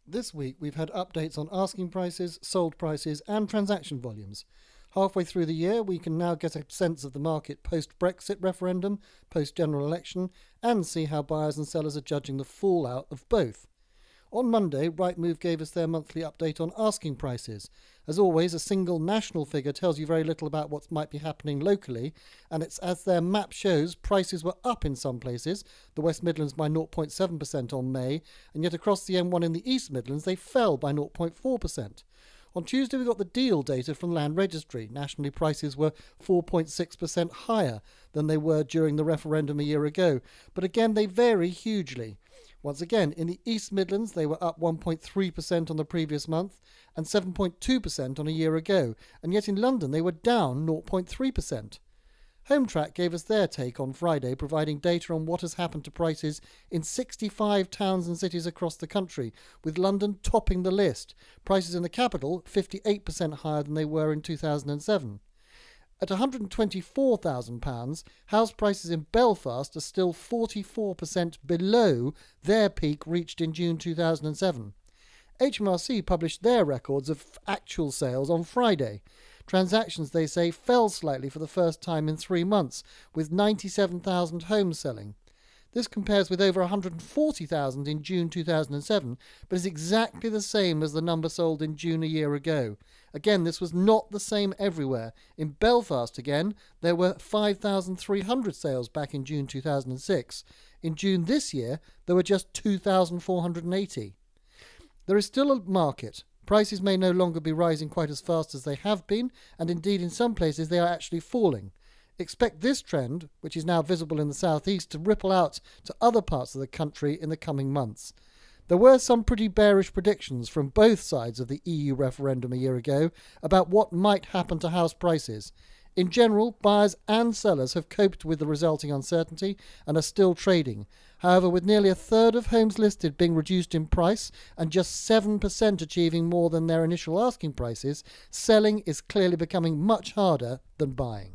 This week we've had updates on asking prices, sold prices and transaction volumes. Halfway through the year we can now get a sense of the market post-Brexit referendum, post-general election, and see how buyers and sellers are judging the fallout of both. On Monday, Rightmove gave us their monthly update on asking prices. As always, a single national figure tells you very little about what might be happening locally, and it's as their map shows, prices were up in some places, the West Midlands by 0.7% on May, and yet across the M1 in the East Midlands they fell by 0.4%. On Tuesday we got the deal data from Land Registry. Nationally prices were 4.6% higher than they were during the referendum a year ago, but again they vary hugely. Once again, in the East Midlands they were up 1.3% on the previous month and 7.2% on a year ago, and yet in London they were down 0.3%. Hometrack gave us their take on Friday, providing data on what has happened to prices in 65 towns and cities across the country, with London topping the list. Prices in the capital 58% higher than they were in 2007. At £124,000, house prices in Belfast are still 44% below their peak reached in June 2007. HMRC published their records of actual sales on Friday. Transactions, they say, fell slightly for the first time in 3 months, with 97,000 homes selling. This compares with over 140,000 in June 2007, but is exactly the same as the number sold in June a year ago. Again, this was not the same everywhere. In Belfast, again, there were 5,300 sales back in June 2006. In June this year, there were just 2,480. There is still a market. Prices may no longer be rising quite as fast as they have been, and indeed in some places they are actually falling. Expect this trend, which is now visible in the southeast, to ripple out to other parts of the country in the coming months. There were some pretty bearish predictions from both sides of the EU referendum a year ago about what might happen to house prices. In general, buyers and sellers have coped with the resulting uncertainty and are still trading. However, with nearly a third of homes listed being reduced in price and just 7% achieving more than their initial asking prices, selling is clearly becoming much harder than buying.